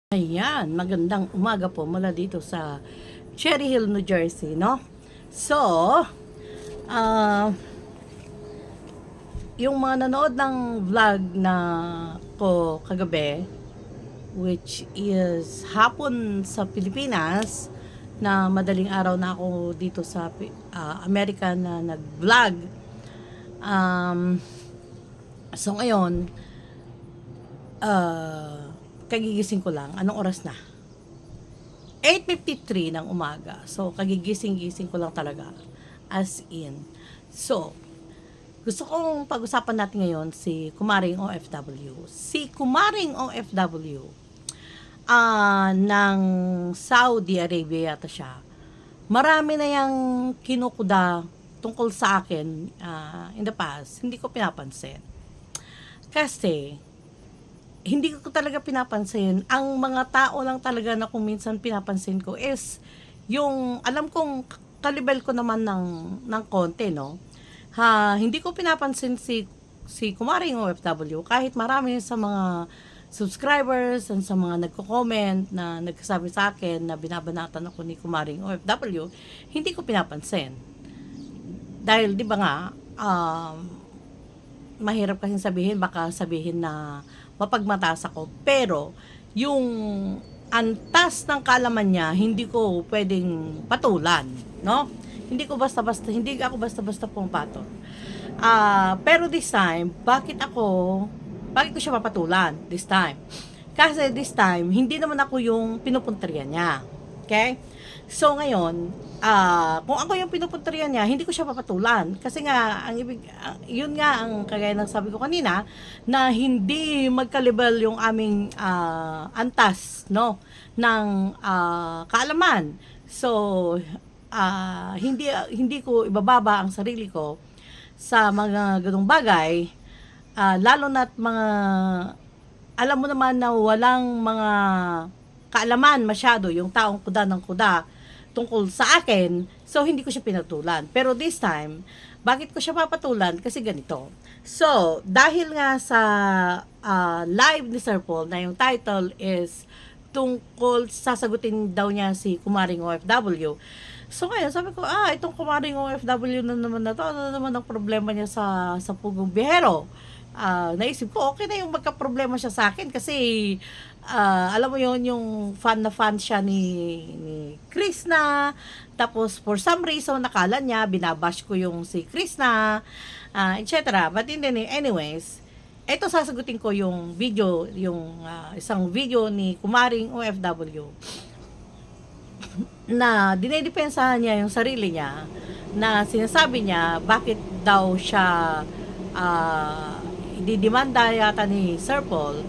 Ayan, magandang umaga po mula dito sa Cherry Hill, New Jersey, no? So, ah, yung mga nanood ng vlog na ko kagabi, which is hapon sa Pilipinas, na madaling araw na ako dito sa Amerika na nag-vlog. So ngayon, kagigising ko lang. Anong oras na? 8:53 ng umaga. So, kagigising-gising ko lang talaga. As in. So, gusto kong pag-usapan natin ngayon si Kumaring OFW. Si Kumaring OFW, ng Saudi Arabia yata siya. Marami na yang kinukuda tungkol sa akin in the past. Hindi ko pinapansin. Kasi, hindi ko talaga pinapansin. Ang mga tao lang talaga na kung minsan pinapansin ko is yung alam kong kalibel ko naman ng konti, no? Hindi ko pinapansin si Kumaring OFW kahit marami sa mga subscribers and sa mga nagko-comment na nagsasabi sa akin na binabanatan ako ni Kumaring OFW, hindi ko pinapansin. Dahil 'di ba nga mahirap kasi sabihin, baka sabihin na mapagmataas ako, pero yung antas ng kaalaman niya, hindi ko pwedeng patulan, no? Hindi ako basta-basta pumapatol. Pero this time, bakit ko siya papatulan this time? Kasi this time, hindi naman ako yung pinupunterian niya. Okay? So ngayon, kung ako yung pinupunterian niya, hindi ko siya papatulan. Kasi nga, yun nga ang kagaya ng sabi ko kanina, na hindi magkalibel yung aming antas, no, ng kaalaman. So, hindi ko ibababa ang sarili ko sa mga ganung bagay, lalo na't mga, alam mo naman na walang mga kaalaman masyado yung taong kuda ng kuda tungkol sa akin, so hindi ko siya pinatulan. Pero this time, bakit ko siya papatulan? Kasi ganito. So, dahil nga sa live ni Sir Paul na yung title is tungkol sasagutin daw niya si Kumaring OFW. So ngayon, sabi ko, itong Kumaring OFW na naman na to, ano naman ang problema niya sa Pugong Biyahero? Naisip ko, okay na yung magka-problema siya sa akin kasi alam mo yon, yung fan na fan siya ni Krishna, tapos for some reason nakala niya binabash ko yung si Krishna, etc. But anyways, ito sasagutin ko yung video, yung isang video ni Kumaring OFW na dinedepensahan niya yung sarili niya, na sinasabi niya bakit daw siya ididemanda yata ni Sir Paul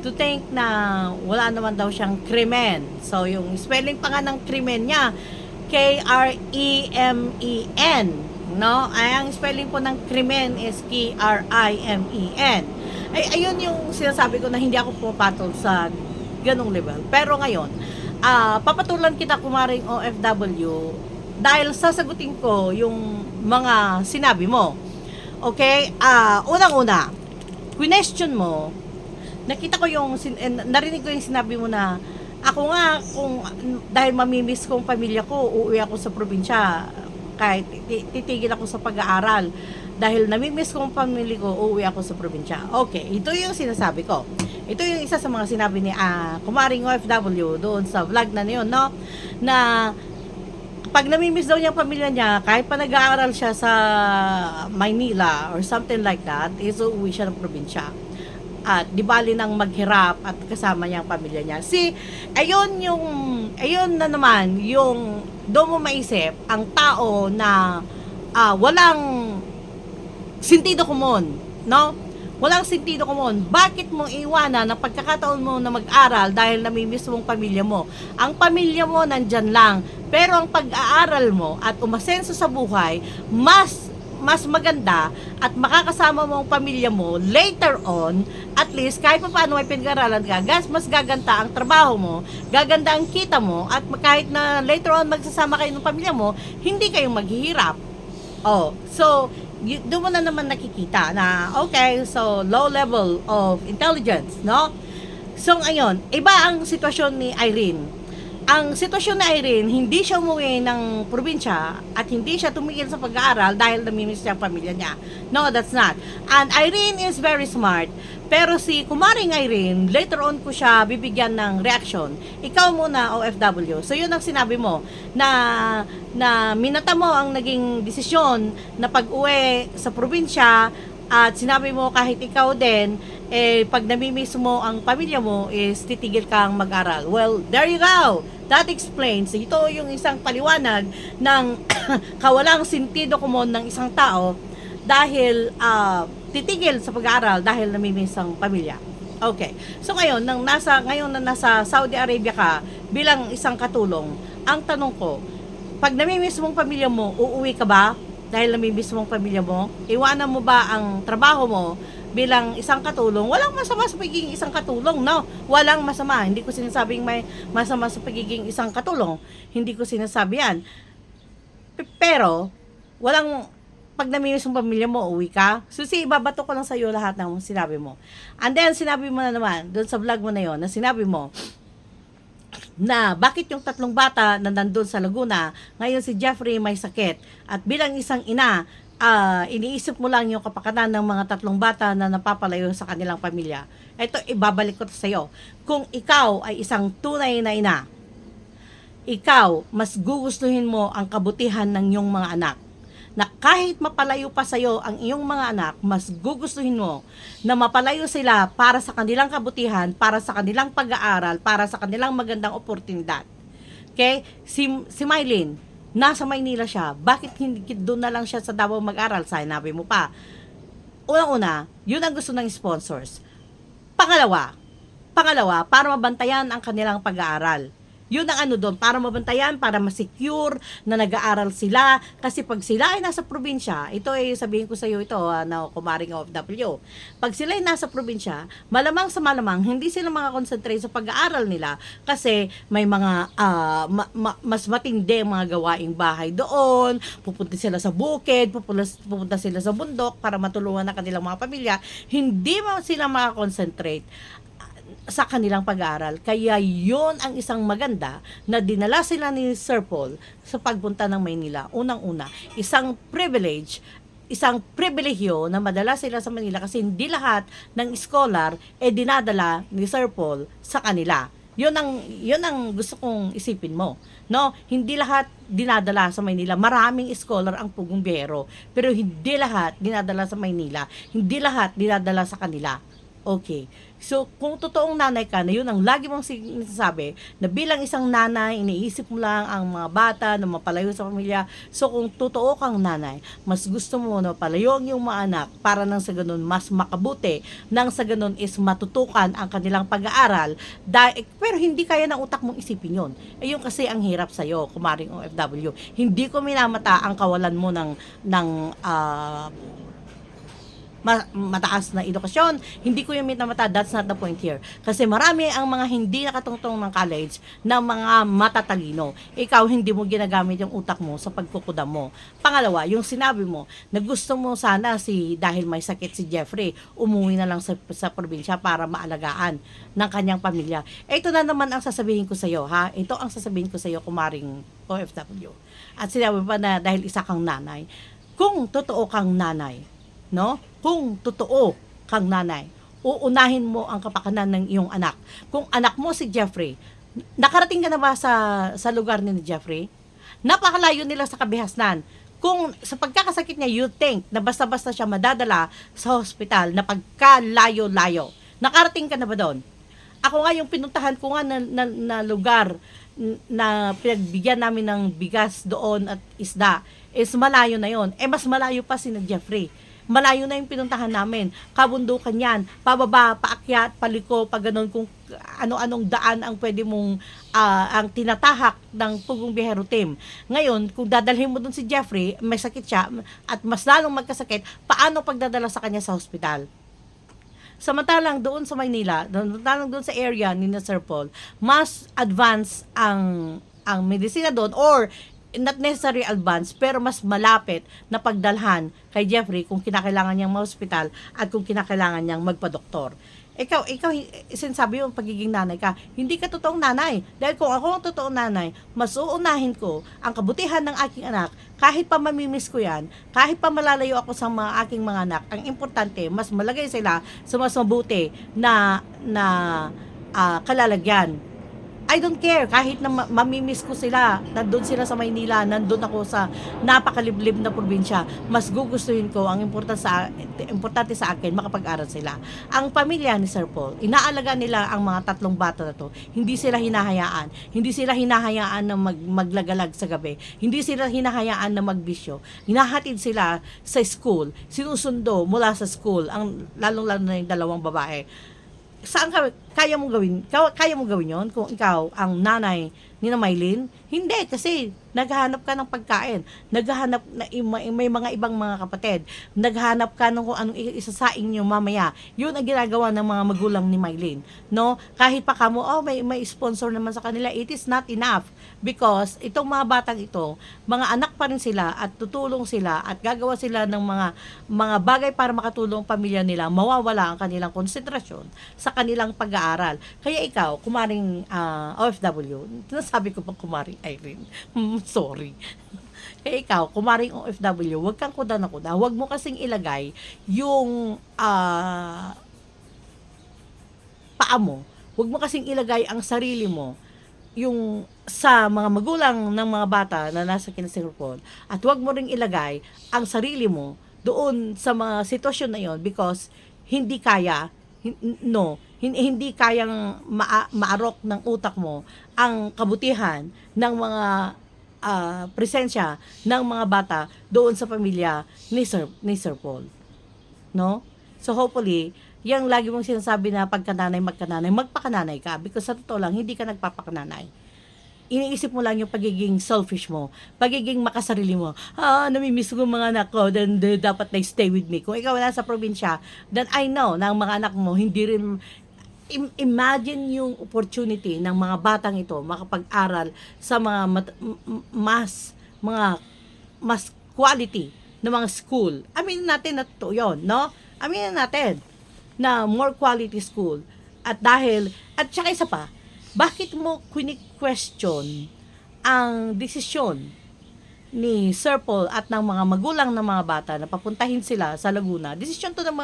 to think na wala naman daw siyang krimen. So, yung spelling pa nga ng krimen niya, K-R-E-M-E-N, no? Ay, ang spelling po ng krimen is K-R-I-M-E-N. Ay, ayun yung sinasabi ko na hindi ako pumapatol sa ganong level. Pero ngayon, papatulan kita, Kumaring OFW, dahil sasagutin ko yung mga sinabi mo. Okay? Unang-una, question mo, nakita ko narinig ko yung sinabi mo na ako nga, kung dahil mamimiss ko ang pamilya ko, uuwi ako sa probinsya, kahit titigil ako sa pag-aaral, dahil namimiss ko ang pamilya ko, uuwi ako sa probinsya. Okay, ito yung sinasabi ko. Ito yung isa sa mga sinabi ni Kumaring OFW doon sa vlog na yun, no? Na pag namimiss daw niya ang pamilya niya, kahit pa nag-aaral siya sa Maynila or something like that, is uuwi siya ng probinsya. At di bali nang maghirap at kasama niya ang pamilya niya. Ayun na naman yung doon mo maisip ang tao na walang sentido komon, no? Walang sentido komon. Bakit mo iwanan ang pagkakataon mo na mag-aral dahil namimiss mong pamilya mo? Ang pamilya mo nandyan lang, pero ang pag-aaral mo at umasenso sa buhay, mas maganda at makakasama mo ang pamilya mo later on, at least kahit pa paano may pinag-aralan ka, mas gaganda ang trabaho mo, gaganda ang kita mo, at kahit na later on magsasama kayo ng pamilya mo, hindi kayong maghihirap. So doon mo na naman nakikita na okay, so low level of intelligence, no? So ngayon, iba ang sitwasyon ni Irene. Ang sitwasyon ni Irene, hindi siya umuwi ng probinsya at hindi siya tumigil sa pag-aaral dahil namimiss niya ang pamilya niya. No, that's not. And Irene is very smart. Pero si Kumaring Irene, later on ko siya bibigyan ng reaction. Ikaw muna, OFW. So yun ang sinabi mo, na minata mo ang naging desisyon na pag-uwi sa probinsya at sinabi mo kahit ikaw din, pag namimiss mo ang pamilya mo is titigil kang mag-aral. Well, there you go. That explains. Ito yung isang paliwanag ng kawalang sentido komon ng isang tao dahil titigil sa pag-aaral dahil namimiss ang pamilya. Okay. So ngayon na nasa Saudi Arabia ka bilang isang katulong, ang tanong ko, pag namimiss mong pamilya mo, uuwi ka ba? Dahil namimiss mong pamilya mo? Iwanan mo ba ang trabaho mo bilang isang katulong? Walang masama sa pagiging isang katulong, no? Walang masama. Hindi ko sinasabing may masama sa pagiging isang katulong. Hindi ko sinasabi yan. Pero, pag namimiss mong pamilya mo, uwi ka. So, ibabato ko lang sa iyo lahat ng sinabi mo. And then, sinabi mo na naman, doon sa vlog mo na yon, na sinabi mo, na bakit yung 3 bata na nandun sa Laguna, ngayon si Jeffrey may sakit. At bilang isang ina, iniisip mo lang yung kapakanan ng mga 3 bata na napapalayo sa kanilang pamilya. Ito, ibabalik ko sa iyo. Kung ikaw ay isang tunay na ina, ikaw, mas gugustuhin mo ang kabutihan ng iyong mga anak. Na kahit mapalayo pa sa iyo ang iyong mga anak, mas gugustuhin mo na mapalayo sila para sa kanilang kabutihan, para sa kanilang pag-aaral, para sa kanilang magandang oportunidad. Okay? Si Mylene, nasa Maynila siya, bakit hindi doon na lang siya sa Davao mag-aral? Sinabi mo pa. Unang-una, yun ang gusto ng sponsors. Pangalawa, para mabantayan ang kanilang pag-aaral. Yun ang doon, para mabantayan, para masecure na nag-aaral sila. Kasi pag sila ay nasa probinsya, ito ay sabihin ko sa iyo ito, na Kumaring OFW. Pag sila ay nasa probinsya, malamang sa malamang, hindi sila makakonsentrate sa pag-aaral nila kasi may mga mas matindi mga gawaing bahay doon, pupunta sila sa bukid, pupunta sila sa bundok para matulungan ang kanilang mga pamilya. Hindi sila makakonsentrate sa kanilang pag-aaral. Kaya yon ang isang maganda na dinala sila ni Sir Paul sa pagpunta ng Maynila. Unang-una, isang pribilehyo na madala sila sa Manila kasi hindi lahat ng scholar dinadala ni Sir Paul sa kanila. Yun ang gusto kong isipin mo. No, hindi lahat dinadala sa Maynila. Maraming scholar ang Pugong Biyahero, pero hindi lahat dinadala sa Maynila. Hindi lahat dinadala sa kanila. Okay. So, kung totoong nanay ka, na yun ang lagi mong sinasabi, na bilang isang nanay, iniisip mo lang ang mga bata na mapalayo sa pamilya. So, kung totoo kang nanay, mas gusto mo na palayo ang iyong mga anak para nang sa ganun mas makabuti, nang sa ganun is matutukan ang kanilang pag-aaral. Pero hindi kaya ng utak mong isipin yun. Yun kasi ang hirap sa'yo, Kumaring OFW. Hindi ko minamata ang kawalan mo ng mataas na edukasyon. Hindi ko yung minamata, that's not the point here. Kasi marami ang mga hindi nakatungtong ng college na mga matatalino. Ikaw, hindi mo ginagamit yung utak mo sa pagkukuda mo. Pangalawa, yung sinabi mo, na gusto mo sana dahil may sakit si Jeffrey, umuwi na lang sa probinsya para maalagaan ng kanyang pamilya. Ito na naman ang sasabihin ko sa iyo, ha? Ito ang sasabihin ko sa iyo, Kumaring OFW. At sinabi pa na dahil isa kang nanay, kung totoo kang nanay, no? Kung totoo kang nanay, uunahin mo ang kapakanan ng iyong anak. Kung anak mo si Jeffrey, nakarating ka na ba sa lugar ni Jeffrey? Napakalayo nila sa Kabihasnan. Kung sa pagkakasakit niya, you think na basta-basta siya madadala sa hospital na pagkalayo-layo. Nakarating ka na ba doon? Ako nga yung pinuntahan ko nga na lugar na pinagbigyan namin ng bigas doon at isda, is malayo na yon. Mas malayo pa si Jeffrey. Malayo na yung pinuntahan namin. Kabundukan yan. Pababa, paakyat, paliko, pag ganun, kung ano-anong daan ang pwede mong ang tinatahak ng Pugong Biyahero team. Ngayon, kung dadalhin mo dun si Jeffrey, may sakit siya at mas lalong magkasakit, paano pagdadala sa kanya sa hospital? Samantalang doon sa Maynila, doon sa area ni Sir Paul, mas advanced ang medisina doon, or not necessary advance, pero mas malapit na pagdalhan kay Jeffrey kung kinakailangan niyang ma-hospital at kung kinakailangan niyang magpa-doktor. ikaw, sinasabi yung pagiging nanay ka, hindi ka totoong nanay. Dahil kung ako ang totoong nanay, mas uunahin ko ang kabutihan ng aking anak, kahit pa mamimiss ko yan, kahit pa malalayo ako sa mga aking mga anak, ang importante, mas malagay sila sa mas mabuti na kalalagyan. I don't care, kahit na mamimiss ko sila, nandun sila sa Maynila, nandun ako sa napakaliblib na probinsya, mas gugustuhin ko, ang importante sa akin, makapag-aral sila. Ang pamilya ni Sir Paul, inaalaga nila ang mga tatlong bata na to, hindi sila hinahayaan na maglagalag sa gabi, hindi sila hinahayaan na magbisyo, hinahatid sila sa school, sinusundo mula sa school, ang lalong-lalo na yung dalawang babae. Saan kaya mong gawin yon kung ikaw ang nanay ni Maylin? Hindi, kasi naghahanap ka ng pagkain, naghahanap na may mga ibang mga kapatid, naghahanap ka ng kung anong isasaing nyo mamaya. Yun ang ginagawa ng mga magulang ni Maylin, no? Kahit pa kamo, may sponsor naman sa kanila, it is not enough, because itong mga batang ito, mga anak pa rin sila, at tutulong sila at gagawa sila ng mga bagay para makatulong ang pamilya nila, mawawala ang kanilang konsentrasyon sa kanilang pag-aaral. Kaya ikaw, kumaring OFW, sinasabi ko pa kumaring Irene, sorry. Kaya ikaw, kumaring OFW, huwag kang kuda na kuda, huwag mo kasing ilagay yung paa mo, huwag mo kasing ilagay ang sarili mo yung sa mga magulang ng mga bata na nasa kinasirpon, at huwag mo ring ilagay ang sarili mo doon sa mga sitwasyon na yon, because hindi kaya, hindi kayang maarok ng utak mo ang kabutihan ng mga presensya ng mga bata doon sa pamilya ni Sir Paul, no? So hopefully, yung lagi mong sinasabi na pagkananay, magpakananay ka, because sa totoo lang, hindi ka nagpapakananay. Iniisip mo lang yung pagiging selfish mo, pagiging makasarili mo. Namimiss ko mga anak ko, then dapat na stay with me. Kung ikaw wala sa probinsya, then I know na ang mga anak mo hindi rin. Imagine yung opportunity ng mga batang ito makapag-aral sa mga mas quality na mga school. Aminin natin na to yon, no? Aminin natin na more quality school. At saka isa pa, bakit mo question ang desisyon ni Sir Paul at ng mga magulang ng mga bata na papuntahin sila sa Laguna? Desisyon to ng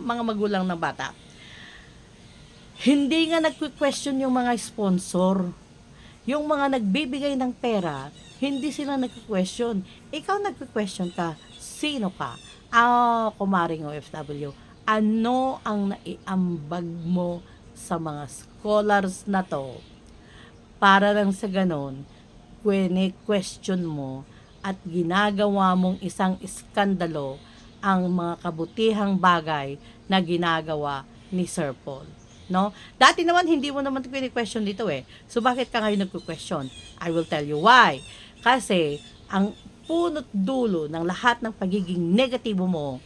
mga magulang ng bata. Hindi nga nagque-question yung mga sponsor. Yung mga nagbibigay ng pera, hindi sila nagque-question. Ikaw nagque-question ka. Sino ka? Kumaring OFW. Ano ang naiambag mo sa mga scholars na to? Para lang sa ganon, question mo at ginagawa mong isang iskandalo ang mga kabutihang bagay na ginagawa ni Sir Paul. No? Dati naman hindi mo naman question dito eh. So bakit ka ngayon nagko-question? I will tell you why. Kasi ang punot dulo ng lahat ng pagiging negatibo mo,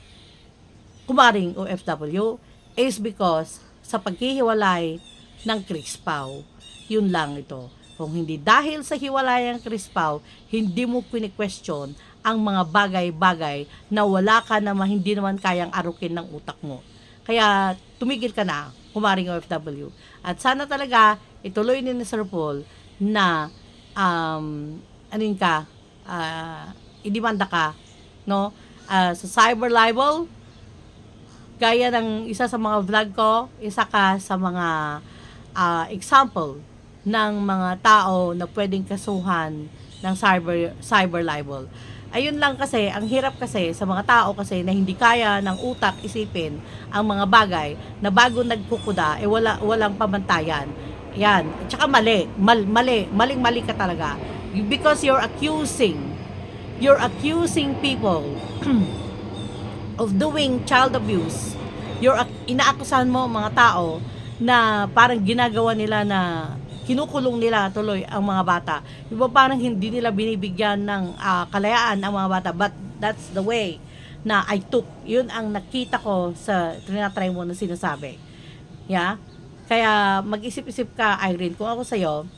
kumaring OFW, is because sa paghihiwalay ng Chris Pao. Yun lang ito. Kung hindi dahil sa hiwalay ng Chris Pao, hindi mo question ang mga bagay-bagay na wala ka naman, hindi naman kayang arukin ng utak mo. Kaya tumigil ka na, kumaring OFW. At sana talaga ituloy ni Sir Paul na idemanda ka, no? Sa cyber libel, gaya ng isa sa mga vlog ko, isa ka sa mga example ng mga tao na pwedeng kasuhan ng cyber libel. Ayun lang kasi, ang hirap kasi sa mga tao kasi na hindi kaya ng utak isipin ang mga bagay na bago nagkukuda, walang pamantayan. Yan. Tsaka maling-mali ka talaga. Because you're accusing people of doing child abuse. Inaakusahan mo mga tao na parang ginagawa nila na kinukulong nila tuloy ang mga bata. Iba parang hindi nila binibigyan ng kalayaan ang mga bata. But that's the way na I took. Yun ang nakita ko sa tinatry mo na sinasabi. Yeah? Kaya mag-isip-isip ka, Irene, kung ako sa'yo,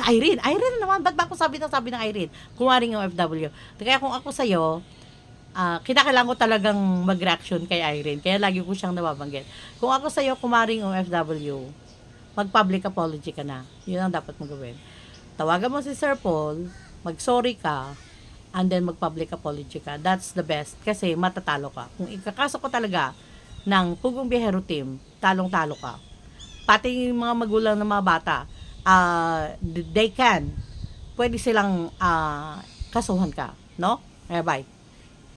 Irene naman, ba't ba ako sabi ng Irene? Kumaring yung OFW. Kaya kung ako sa'yo, kinakailangan ko talagang mag-reaction kay Irene. Kaya lagi ko siyang nababanggit. Kung ako sa'yo, kumaring OFW, mag-public apology ka na. Yun ang dapat mong gawin. Tawagan mo si Sir Paul, mag-sorry ka, and then mag-public apology ka. That's the best. Kasi matatalo ka. Kung ikakaso ko talaga ng Pugong Biyahero Team, talong-talo ka. Pati yung mga magulang ng mga bata, they can. Pwede silang kasuhan ka. No? Bye.